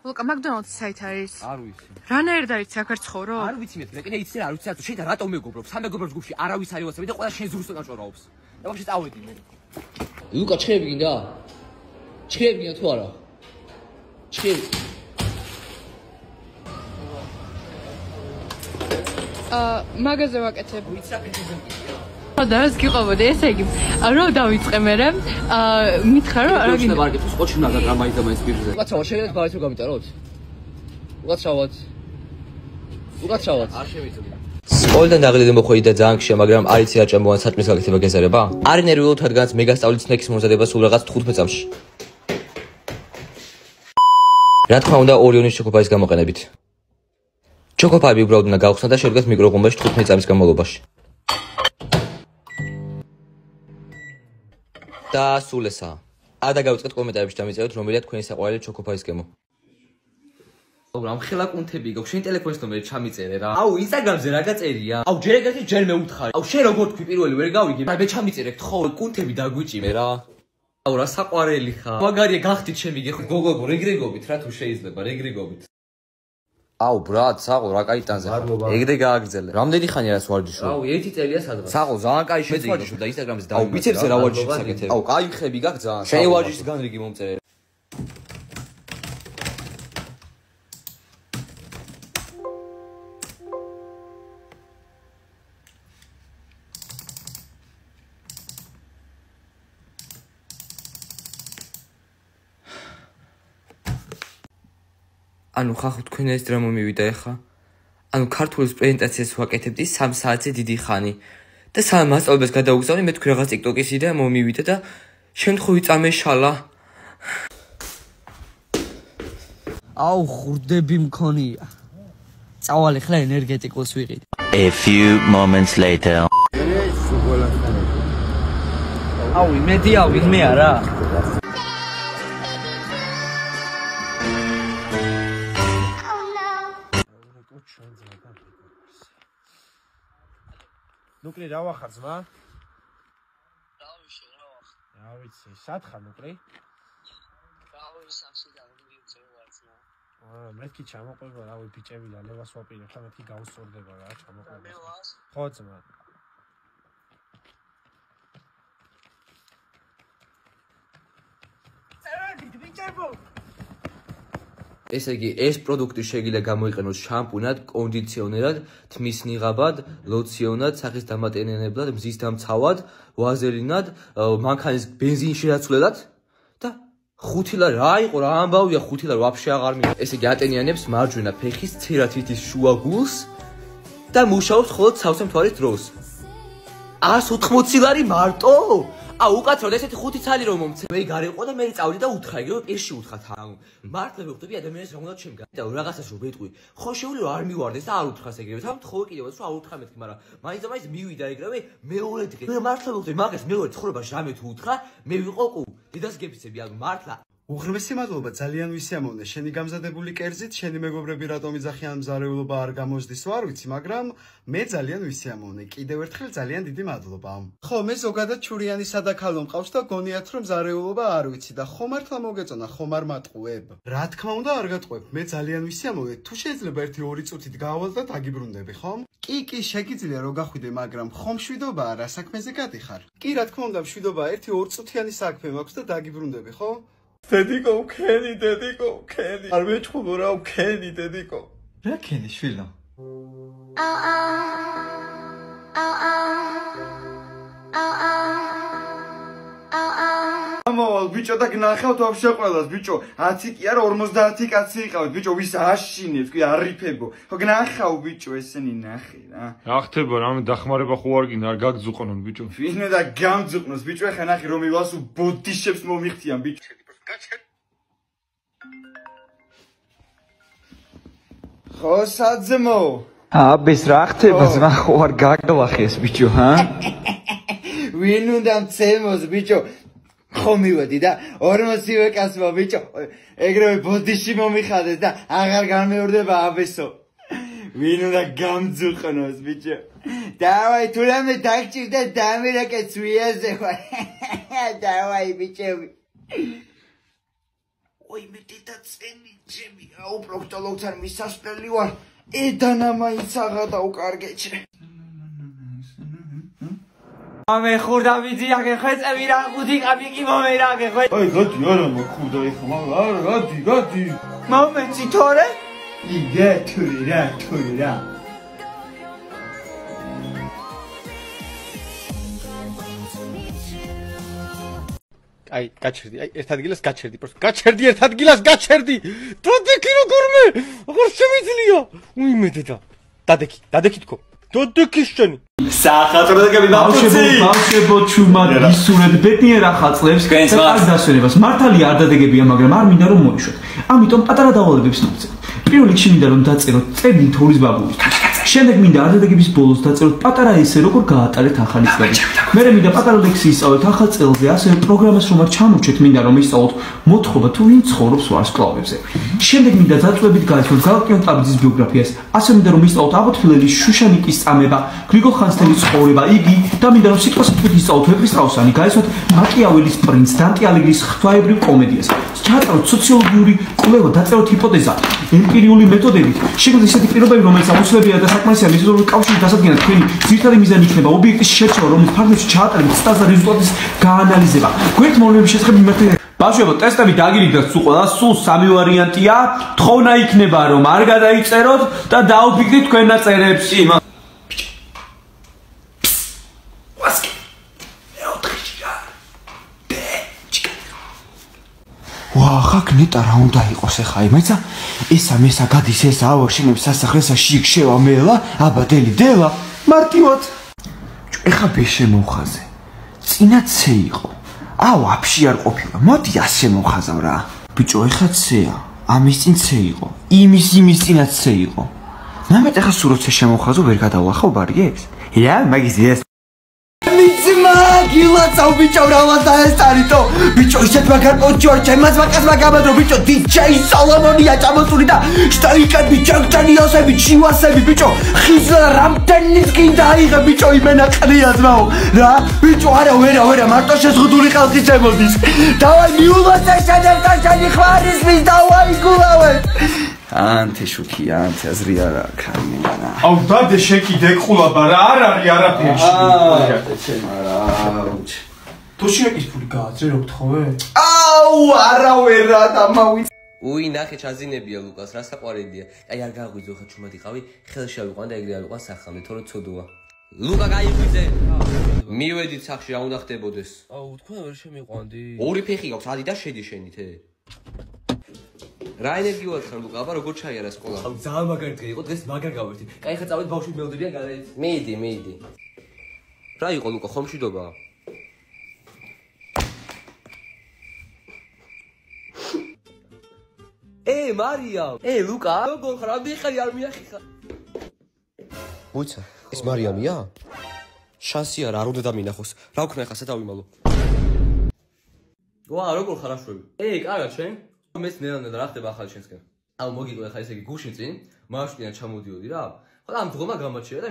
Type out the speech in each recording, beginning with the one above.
ლუკა მაკდონალდს საით არის? არ ვიცი. რანაირად არის აქ ცხოვრობ? არ ვიცი მე, მეკინე იცი რა, არ ვიცი რა, შენ და რატომ მეგობრობ? სამეგობროს ჯგუფში არავის არის ვასები და ყველა შენ ზურს წაჭორაობს. და ვაფშე წავედი მე. ლუკა ჩხები გინდა? ჩხები გინდა თუ არა? ჩხები. მაგაზე ვაკეთებ. ვიცი რა პრეზიდენტია. და ეს გიყვებოდი, ესე იგი, რომ დავიწყე მე, მითხრა რომ არა გინდა ვარგებს, ყოჩი უნდა და მაინც და მაინც პირზე. უკაცრავად შეიძლება ბავშვი გამიტაროთ? უკაცრავად. არ შევიწევი. სკოლიდან დაღლილი მოხვედი და ძალიან გშია, მაგრამ არ იცი რა ჭამბოვან საჭმის გაკეთება გეზარება? არ ნერვიულობ რადგანაც მე გასწავლით სნექის მომზადება სულ რაღაც 15 წამში. რა თქმა უნდა, ორიონის ჩოკოპაის გამოყენებით. ჩოკოპაები უბრალოდ უნდა გავხსნა და შევდგათ მიკროღუმბაში 15 წამის განმავლობაში. და სულ ესაა. და გავიწყეთ კომენტარებში დამიწეროთ რომელია თქვენი საყვარელი ჩოკოპაის გემო. აუ რამ ხელა კუნთები გაქვს შენ ტელეფონის ნომერი ჩამიწერე რა. აუ ინსტაგრამზე რა გაწერია? აუ ჯერ ეგეთი ჯერ მე უთხარი. აუ შენ როგორ თქვი პირველი ვერ გავიგე. მე ჩამიწერე ხო კუნთები დაგვიჭიმე რა. აუ რა საყვარელი ხარ. მაგარია გახდით ჩემი გეხო გოგო რეგრეგობით რა თუ შეიძლება რეგრეგობით. აუ ბრატ საყო რა კაი ტანზე ხარ. ეგრე გააგრძელე. რამდენი ხანია რას ვარჯიშობ? აუ 1 წელია სადღაც. საყო ძალიან კაი შეძიგო. მეც ვარჯიშობ და ინსტაგრამზე დავიმატე. აუ ბიცეპსზე რა ვარჯიშობ საკეთებ? აუ კაი ხები გაქვს ძალიან. შენი ვარჯიშის განრიგი მომწერე. ანუ ხახო თქვენ ეს დრამა მივიდა ეხა. ანუ ქართულის პრეზენტაციას ვაკეთებდი 3 საათზე დიდი ხანი. და სამ მასწავლებლებს გადავუგზავნე, მე თქვი რაღაც TikTok-ის იდეა მომივიდა და შემთხვევით წამეშალა. აუ ხურდები მქონია. წავალ ახლა ენერგეტიკულს ვიყიდე. A few moments later. აუ იმედია ვინმე არა. ნუკლი რა ვახარ ძმა? რა ვიცი, სათხარ ნუკლი? მეთქი ჩამოყვება რა ვი ბიჭები და ლევას ვაპირებ და მეთქი გაუსწორდება რა ჩამოყვება. ხო ძმა. ბიჭებო ესე იგი, ეს პროდუქტი შეგიძლია გამოიყენოს შამპუნად, კონდიციონერად, თმის ნიღაბად, ლოციონად, სახის დამატენებლად, მზის დამცავად, ვაზელინად, მანქანის ბენზინში დაცვლელად და 5 ლა რა იყო რა ამბავია 5 ლა ვაფშე აღარ მინდა. ესე იგი, ატენიანებს მარჯვენა ფეხის ცირა თითის შუა გულს და მუშაობს მხოლოდ სავსე მთვარის დროს. 180 ლარი მარტო? აუ უკაცრავად ესეთი 5 ცალი რომ მომცე. მე გარიყო და მე წავდი და უთხრა, იგივე პირში უთხრა თან. მართლა ვხვდები ადამიანს რა უნდა ჩემგან. და რაღაცას რომ ვეტყვი. ხო შეუძლია არ მივარდეს და არ უთხრას ეგრევე. თან თხოვე კიდევაც რომ არ უთხრა მეთქი, მაგრამ მაინც და მაინც მივიდა ეგრევე მეორე დღე. მე მართლა ვხვდები მაგას მეორე ცხოვრებაში რამე თუ უთხრა, მე ვიყო ყუ. დიდას გეფიცები ანუ მართლა. უღრმესი მადლობა ძალიან ვისიამოვნე შენი გამზადებული კერძით, შენი მეგობრები რატომ იძახიან მზარეულობა არ გამოსდის ვარ ვიცი, მაგრამ მე ძალიან ვისიამოვნე. კიდევ ერთხელ ძალიან დიდი მადლობა. ხო, მე ზოგადად ჩურიანი სადაქალო მყავს და გონიათ რომ მზარეულობა არ ვიცი და ხომ მართლა მოგეწონა, ხომ არ მატყუებ? რა თქმა უნდა არ გატყუებ, მე ძალიან ვისიამოვნე. თუ შეიძლება 1-2 წუთით გავალ და დაგიბრუნდები, ხომ? კი, შეგიძლია რო გახვიდე, მაგრამ ხომ მშვიდობაა რა საქმეზე გადიხარ? კი, რა თქმა უნდა, მშვიდობაა 1-2 წუთიანი საქმე მაქვს და დაგიბრუნდები, ხო? დედიკო, უქენი, არ მეჩხუბო რა, უქენი, დედიკო. რა ქენი, შვილო? ამავალ, ბიჭო და გნახავთ ვაფშე ყველას, ბიჭო, 10 კი არა 50 კაცი იყავით, ბიჭო, ვის აშინე, თქვი არიფებო. ხო გნახავ, ბიჭო, ესენი ნახე რა. რა ხდება, რამე დახმარება ხო არ გინდა, არ გაგძუყნონ, ბიჭო. ვინმე და გამძუყნოს, ბიჭო, ეხა ნახე რომ ივასუ ბოდიშებს მომიხდიან, ბიჭო. ხო საძმო აბის რა ხდება ზმა ხო არ გაგლახეს ბიჭო ჰა ვინ უნდა მცემოს ბიჭო ხო მივედი და 40-ვე კაცმა ბიჭო ეგრევე ბოდიში მომიხადეს და აღარ გამეორდება აბესო ვინ უნდა გამძუყნოს ბიჭო დავაი თუ რამე დაგჭირდა დამირეკე ცვიაზე ვარ დავაი ბიჭები ой მე დედა წენი ჩემი აუ პროქტოლოგთან მისასვლელი ვარ ედანა მაინც აღადავკარგეჭრე ამე ხურდა ვიძიაგე ხვეწები რა ხუთი კაპიკი მომერაგე ხვე აი გადი არა მოხურდა ეხლა არა გადი მომენტი თორე იგე თური რა აი გაჩერდი აი ერთ ადგილას გაჩერდი просто გაჩერდი ერთ ადგილას გაჩერდი დადექი როგორმე აღარ შემიძლია უიმედედა დადექი თქო დადექი შენი სახატროდაგები ბავშვებო ჩუმად ისურეთ ბედნიერ ახალწლებს და არ დასვენებას მართალია არ დადეგებია მაგრამ არ მინდა რომ მოიშვათ ამიტომ პატარა დავალებებს მოგწევთ პირველ რიგში მინდა რომ დაწეროთ წერილი თოვლის ბაბულის შემდეგ მინდა არ დადეგების ბოლოს დაწეროთ პატარა ესე როგორ გაატარეთ ახალი წელი მე მინდა პატარა ლექსი ისწავლეთ ახალ წელზე ასევე პროგრამას რომ არ ჩამორჩეთ მინდა რომ ისწავლოთ მოთხრობა თუ ვინ ცხოვრობს ვარსკვლავებზე შემდეგ მინდა დაწვებით გაიცნოთ გალაკტიონ ტაბიძის ბიოგრაფიას ასე მინდა რომ ისწავლოთ აბოთფილელის შუშანიკის წამება გრიგოლ ხანძთელის ცხოვრება იგი და მინდა რომ სიტყვასიტყვით ისწავლოთ ვეფხისტყაოსანი გაიცნოთ მაკიაველის პრინც დანტე ალეგრის ღვთაებრივ კომედიას ჩაატაროთ სოციოლოგიური კვლევა დაწეროთ ჰიპოთეზა ემპირიული მეთოდებით შეგვიძლია ისეთი პირობები რომელიც აუცილებელია და საკმარისია მეთოდოლოგიური კავშირის დასადგენად თქვენი ძირითადი მიზანი იქნება ობიექტის შერჩევა რომელიც ფაქტებში ჩაატარებით სტატს და რეზულტატის გაანალიზება გვერდ მოვლენების შესახებ მიმართება ბავშვებო ტესტები დაგირიგდათ სულ ყველა სულ სამი ვარიანტია თხოვნა იქნება რომ არ გადაიწეროთ და დაუფიქრით თქვენ ნაწერებს ხაკ ნეტა რა უნდა იყოს ახლა იმეცა ესა მესა გადის ესა ავა შენებს სასახლესა შიგ შევა მელა აბადელი დელა მარტივად ეხა ბეშე მოხაზე წინა ცე იყო აუ აფში არ ყოფილა მოდი ასე მოხაზავ რა ბიჭო ეხა ცეა ამის წინ ცე იყო იმის წინაც ცე იყო ნამეთ ეხა სულ როცა შემოხაზო ვერ გადავლახავ ბარიებს რა მაგის ეს გილაცავ ბიჭო რავა დაესტარიტო ბიჭო ისეთ მაგარ პოჭორ ჩემას მაგას მაგამადრო ბიჭო დიჯეი სოლომონია ჩამოსული და შტაიკები ჯანჯანიოსები ჩივასები ბიჭო ხიზლა რამდენის გინდა აიღე ბიჭო იმენა ყრია ძმაო რა ბიჭო არა ვერა მარტო შეზღუდული ხალხი შემოდის დავაი მიულოცე შენებთან შენი ხვარისმის დავაი გულავე ანთე შუქი ანთე აზრი არა ქარმინანა აუ დადე შეკიდე ყულაბა რა არ არის არაფერში თუ შეეკის ფული გააცრე რო გთხოვე აუ არავერა და მავი უი ნახე ჩაზინებია ლუკას რა საყვარელია აი არ გაღვიძო ხა ჩუმად იყავი ხელში ავიყვან და ეგრე ავიყვან სახამდე თორე ცოდოა ლუკა გაიღვიძე მივედით სახში რა უნდა ხდებოდეს აუ თქვენ ვერ შემიყვანდი ორი ფეხი გაქვს ადი და შედი შენით რა ენერგიულად ხარ ლუკა აბა როგორ ჩაიარა სკოლა აუ ძალიან მაგარი დღე იყო დღეს მაგარ გავერთი კაი ხა წავედ ბავშვი მელოდებიან გადაიც მიდი რა იყო ლუკა ხომშვიდობა მარიამ ლუკა როგორ ხარ ამიხარი არ მიახიხა უცა ეს მარიამია შანსი არ უნდა დამინახოს რა ვქნა ხა სადავიმალო ვა როგორ ხარ აშვები კარგად შენ მეც ნელა რა ხდება ახალი შენსკენ აუ მოგიყვე ხა ესე იგი გუშინ წინ მარშრუტიდან ჩამოდიოდი რა ხო ამ დღომა გამაჩერე და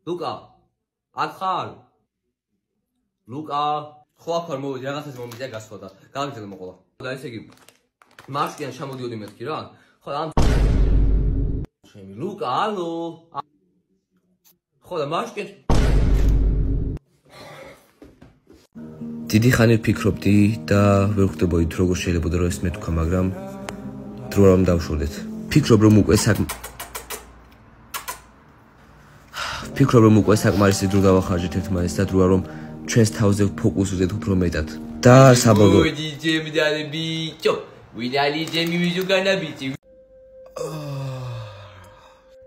ლუკა აქ ხარ ლუკა ხო აქ ხარ მოვიდი რაღაცას მომიდია გასვლა და გავიგზავნე მოყოლა და ესე იგი მარშრუტიდან ჩამოდიოდი მეთქი რა ხო ამ შემი ლუკა ალო ხო და მარშრუტი დიდი ხანი ვფიქრობდი და ვერ ხვდებოდი თუ როგორ შეიძლება რომ ეს მეთქვა მაგრამ დრო არ დავშორდეთ ფიქრობ რომ უკვე საკმარისი დრო დავახარჯეთ ერთმანეთს და დროა რომ ჩვენს თავზე ფოკუს ვუძეთ უფრო მეტად და საბოლოო ვიდი ჯემი ბიჭო ვიდალი ჯემი ვიჟუგანა ბიჭი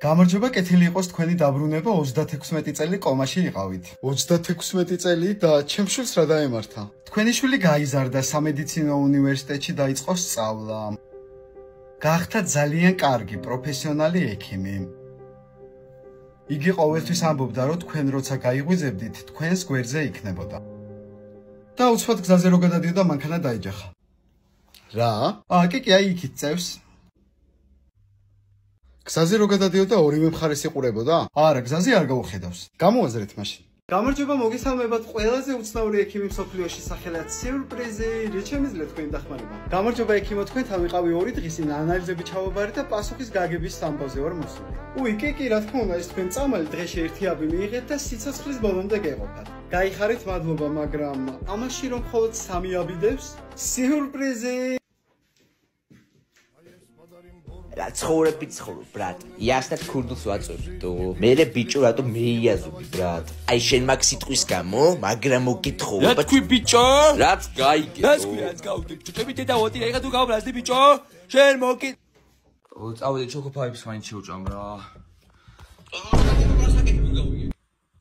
გამარჯობა კეთილი იყოს თქვენი დაბრუნება 36 წელი კომაში იყავით 36 წელი და ჩემს შვილს რა დაემართა თქვენი შვილი გაიზარდა სამედიცინო უნივერსიტეტში დაიწყო სწავლა გახდა ძალიან კარგი პროფესიონალი ექიმი იგი ყოველთვის ამბობდა რომ თქვენ როცა გაიღვიძებდით თქვენს გვერდზე იქნებოდა და უცბად გზაზე რო გადადიოდა მანქანა დაეჯახა რა კი აი იქით წევს გზაზე რო გადადიოდა ორივე მხარეს იყურებოდა არა გზაზე არ გაუხედავს გამოაზრეთ მაშინ გამარჯობა მოგესალმებათ ყველაზე უცნაური ექიმი მსოფლიოში სახელად სიურპრიზი რით შემიძლია თქვენი დახმარება გამარჯობა ექიმო თქვენთან ვიყავი 2 დღის წინ ანალიზები ჩავაბარე და პასუხის გაგების ამბავზე ვარ მოსული კი რა თქმა უნდა ეს თქვენ წამალი დღეში ერთი აბი მიიღეთ და სიცოცხლის ბოლომდე გეყოფათ გაიხარით მადლობა მაგრამ ამაში რომ მხოლოდ 3 აბი დევს სიურპრიზი რა ცხოვრები ცხოვრობ ბრატ იასნად ქურდულს ვაწვევდო მერე ბიჭო რატო მეიაზობი ბრატ აი შენ მაგ სიტყვის გამო მაგრამ მოგითხო რა თქვი ბიჭო რაც გაიგე რა თქვი რაც გავდებ ჩუტები დედაოდი რა იღა თუ გავბრაზდი ბიჭო შენ მოგი წავედი ჩოკოფაიბს მაინც შევჭამ რა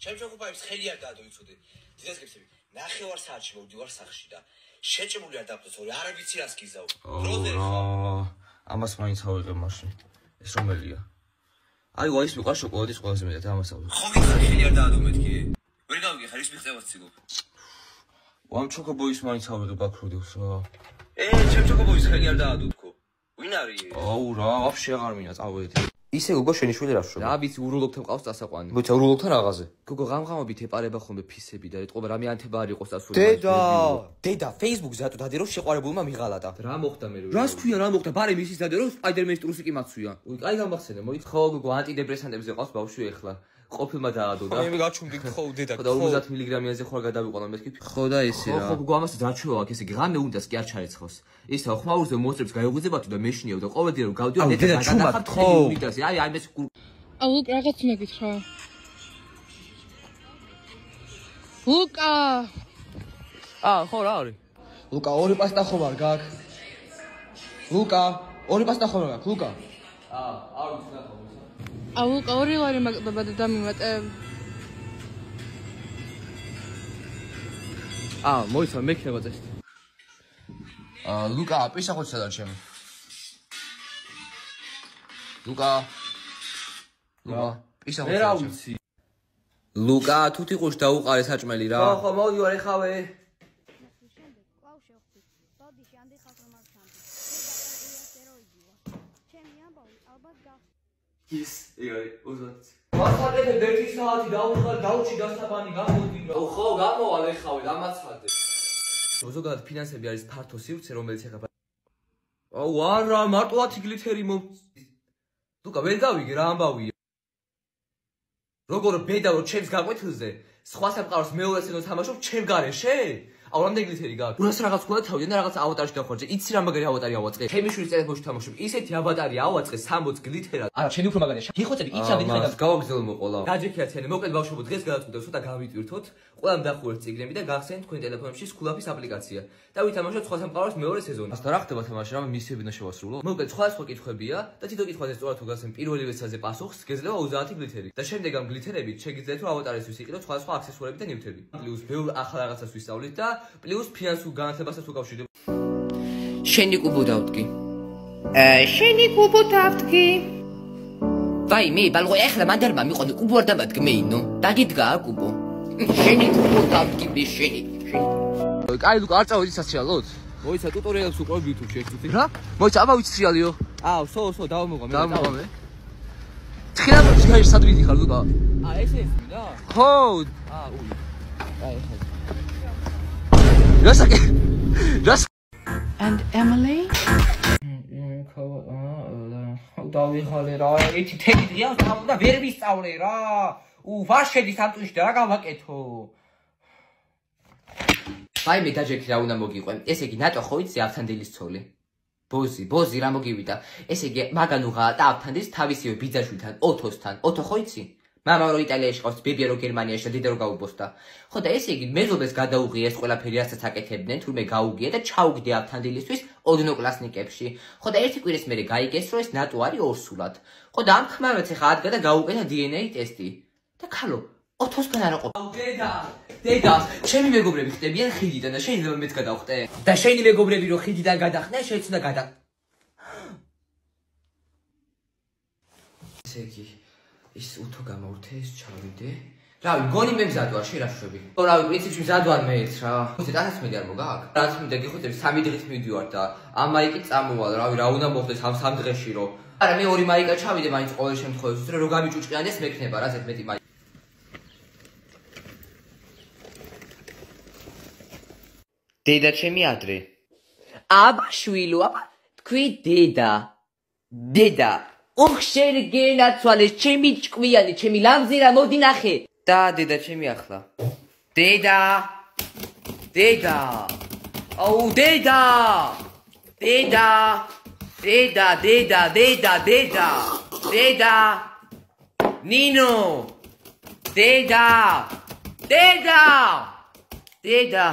ჩემ ჩოკოფაიბს ხელი არ დაადოიცოდე დედასკებსები ნახევარ საათში მოვდივარ სახში და შეჭმული არ დაფტოცორი არ ვიცი რას გიზავ დროზე ამას მაინც ავიღებ მაშინ ეს რომელია აი ის მიყვა შოკოლადის ყველაზე მეტად ამას ავიღებ ხო გიხარი ხელი არ დაადო მეთქი ვერ გავიგე ხარ ის მიღწევას ციგობ ამ ჩოკობოის მაინც ავიღებ აკროდებს რა ჩემ ჩოკობოის ხელი არ დაადო თქო ვინ არის აუ რა ვაფშე აღარ მინდა წავედი ისე გოგო შენი შვილი რა შრობა? რა ვიცი ურულობთან ყავს დასაყვანი. მოიცა ურულობთან რაღაცე. გოგო ღამღამობით ეპარება ხოლმე ფისები და ეტყობა რამე ანთება არ იყოს ასული. დედა Facebook-ზე ატო დადე რომ შეყვარებულმა მიღალატა. რა მოხდა მე რო? რას ქვია რა მოხდა? ბარე მისის დადე რომ Spider-Man-ის ტრუსიკი მაცვია. აი გამახსენე მოიც ხო გოგო ანტიდეპრესანტებზე ყავს ბავშვი ეხლა. ყოფილმა დაადო და მე გაჩუმდი ხო დედა ხო და 50 მილიგრამიანზე ხوار გადავიყვანა მეთქი ხო და ესე რა ხო გოგო ამას დაჩვევა აქ ესე ღამე უნდას კი არ ჩარეცხოს ისა ხმაურზე მოსწრებს გაიგუძებათ და მეშინიო და ყოველდღე რომ გავდიო დედა ჩუმად ხო აი ეს აუ რაღაც მეკითხა ლუკა ხო რა არის ლუკა ორი პასტა ხომ არ გაქვს ლუკა ორი პასტა ხომ არ გაქვს ლუკა არ ვიცი რა აუ ორი ლარი მაგდება და დამიმატე მოიცა მექნება წესი ლუკა პისახოთ სადარ ჩემი ლუკა პისახოთ მე რა ვიცი ლუკა თუ თიყუშ დაუყარე საჭმელი რა ხო მოდი ვარ ეხავე ის იგარი უზოთ ვახალეთე 1 საათი დაუხარ დაუჩი დასაბანი გამოდი რა ხო გამოვალ ეხავე დამაცხადე ზოგადად ფინანსები არის ფართო სივრცე რომელიც ეხება აუ არა მარტო 10 გლითერი ლუკა ვერ გავიგე რა ამბავია როგორ ბედა რომ ჩემს გაყვეთილზე სხვა სამყაროს მეორე სცენას თამაშობ ჩემ გარეშე აუ რამდენი გლითერი გაქვს უნას რაღაც ყველა თავიდან და რაღაც ავატარში დავხარჯე იცი რა მაგარი ავატარი ავაწყე ჩემი შვილის ტელეფონში თამაშობ ისეთი ავატარი ავაწყე 60 გლითერად არა შენი უფრო მაგარია გიხოცები იცი ამ ხედავს გავაგზავნე მოყოლა გაჯექია ცენი მოკლედ ბავშვობო დღეს გადაწყვეტე ცოტა გავიტვირთოთ ყველამ დახურეთ ციგნები და გახსენეთ თქვენ ტელეფონებში სკულაფის აპლიკაცია და ვითამაშოთ სხვა სამყაროს მეორე სეზონი ასთან რა ხდება თამაში რამე მისიები და შევასრულო მოკლედ სხვა კითხვებია და თითო კითხვაზე სწორად თუ გასცენ პირველი ვესაზე პასუხს გეძლევა 30 გლითერი და შემდეგ ამ გლითერებით შეგიძლიათ რომ ავატარისთვის იყიდოთ სხვა აქსესუარები და ნივთები პლუს ბევრ ახალ რაღაცას ვისწავლით და პლუს ფინანსურ განათლებასაც უკავშირდება შენი კუბო დავდგი შენი კუბო დავდგი ვაი მე ბალღო ეხლა მანდარმა მიყონი კუბო არ დამადგმეინო დაგიდგა კუბო შენი კუბო დავდგი მე შენი კაი ლუკა არ წავედი სასრიალოდ მოიცა ტუტორიალებს უყურებ YouTube-ში ერთ წუთი რა მოიცა აბა ვიცი სრიალიო სო დავმოღვა მე თხილა ჩქაი სად ვიდიხარ ლუკა ეს რა ხო Just and Emily დავიხალე რა ერთი თემი დღეა და ვერ ვისწავლე რა ვარ შედი სამწუში და რა გავაკეთო აი მე დაჯექი რა უნდა მოგიყვენ ესე იგი ნატო ხო იცი ავთანდილის ცოლი ბოზი რა მოგივიდა ესე იგი მაგანუღა და ავთანდის თავისივე ბიძაშვილთან ოთოსთან ოთო ხო იცი მამა რო იტალიაში ყავს ბებია რო გერმანიაში და დედა რო გაუბოსდა ხო და ესე იგი მეზობელს გადაუღია ეს ყველაფერი რასაც აკეთებდნენ თურმე გაუგია და ჩაუგდე ავთანდილისთვის ოდნოკლასნიკებში ხო და ერთი კვირის მერე გაიგეს რომ ეს ნატო არის ორსულად ხო და ამ ხმარაც ახლა ადგა და გაუკეთა DNA ტესტი და ქალო ოთოსგან არა ყოფ დედა ჩემი მეგობრები ხდებიან ხიდიდან და შეიძლება მეც გადავხტე და შენი მეგობრები რო ხიდიდან გადახდნენ შეც უნდა გადა ესე იგი ის უთო გამორთე ეს ჩავიდე რავი გონი მე მზად ვარ შერაშვები ხო რავი პრინციპში მზად ვარ მეც რა ხოცე 1000 არ მოგაქვს რაც მინდა გიხოცები 3 დღით მივდივარ და ამ მაიკით წამოვალ რავი რა უნდა მოხდეს ამ 3 დღეში რომ არა მე 2 მაიკა ჩავიდე მაინც ყოველ შემთხვევაში რომ გამიჭუჭყიანდეს მექნება რა ზეთ მეტი მაიკა დედა ჩემი ადრე. აბა შვილო, აბა თქვი დედა. დედა. ოხ შენ გენაცვალეს ჩემი ჭკვიანი, ჩემი ლამზირა მოდი ნახე. და დედა ჩემი ახლა. დედა. დედა. აუ დედა. დედა. დედა, დედა, დედა, დედა. დედა. ნინო. დედა. დედა. დედა.